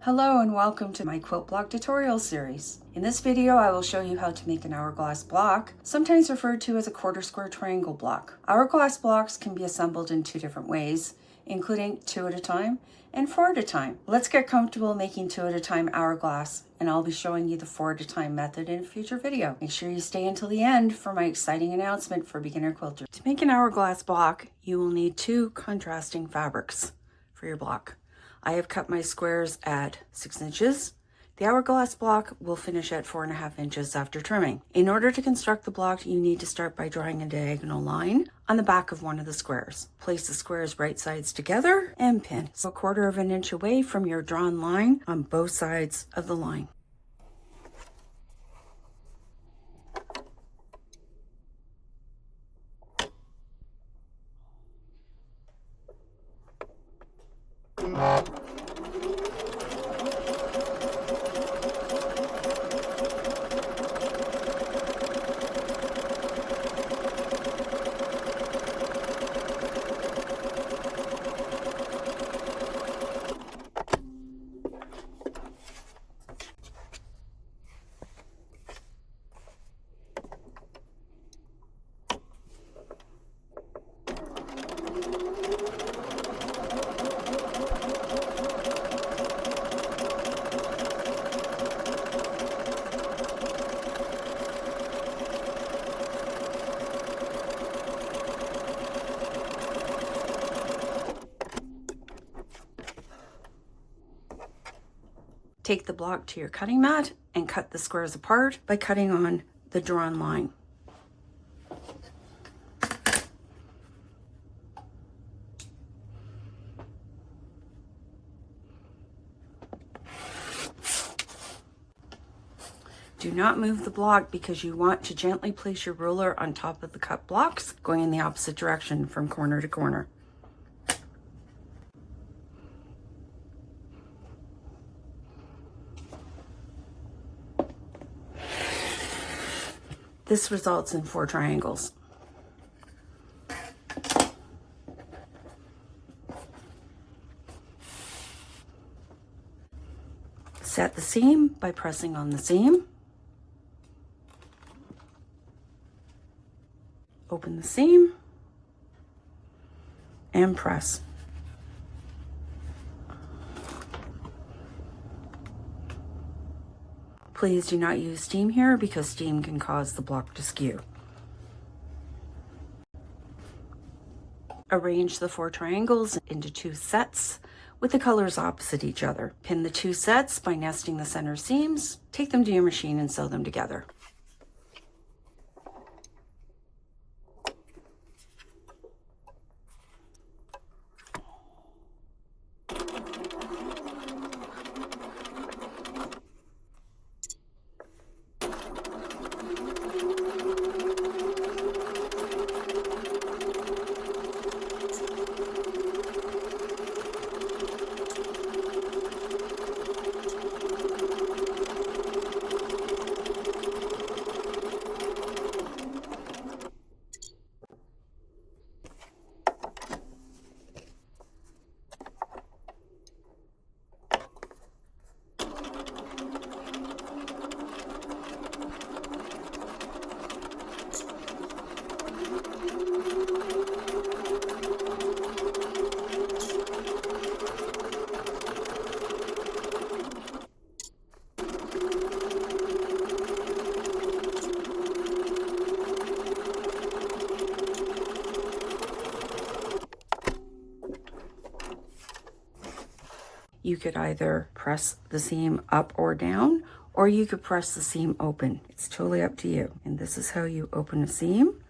Hello and welcome to my Quilt Block Tutorial Series. In this video, I will show you how to make an hourglass block, sometimes referred to as a quarter square triangle block. Hourglass blocks can be assembled in two different ways, including 2 at a time and 4 at a time. Let's get comfortable making 2 at a time hourglass, and I'll be showing you the 4 at a time method in a future video. Make sure you stay until the end for my exciting announcement for beginner quilters. To make an hourglass block, you will need 2 contrasting fabrics for your block. I have cut my squares at 6 inches. The hourglass block will finish at 4.5 inches after trimming. In order to construct the block, you need to start by drawing a diagonal line on the back of one of the squares. Place the squares right sides together and pin. So 1/4 of an inch away from your drawn line on both sides of the line. Take the block to your cutting mat and cut the squares apart by cutting on the drawn line. Do not move the block because you want to gently place your ruler on top of the cut blocks, going in the opposite direction from corner to corner. This results in 4 triangles. Set the seam by pressing on the seam. Open the seam and press. Please do not use steam here because steam can cause the block to skew. Arrange the 4 triangles into 2 sets with the colors opposite each other. Pin the 2 sets by nesting the center seams. Take them to your machine and sew them together. You could either press the seam up or down, or you could press the seam open. It's totally up to you. And this is how you open a seam.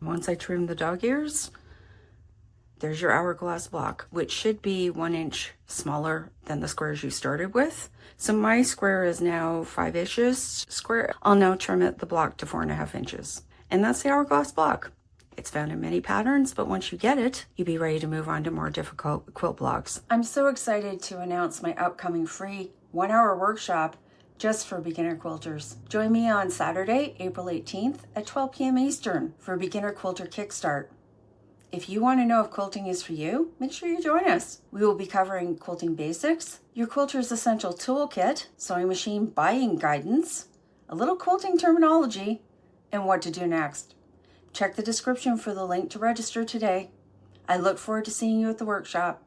Once I trim the dog ears, there's your hourglass block, which should be 1 inch smaller than the squares you started with. So my square is now 5 inches square. I'll now trim the block to 4.5 inches. And that's the hourglass block. It's found in many patterns, but once you get it, you'll be ready to move on to more difficult quilt blocks. I'm so excited to announce my upcoming free 1-hour workshop just for beginner quilters. Join me on Saturday, April 18th at 12 p.m. Eastern for Beginner Quilter Kickstart. If you want to know if quilting is for you, make sure you join us. We will be covering quilting basics, your quilter's essential toolkit, sewing machine buying guidance, a little quilting terminology, and what to do next. Check the description for the link to register today. I look forward to seeing you at the workshop.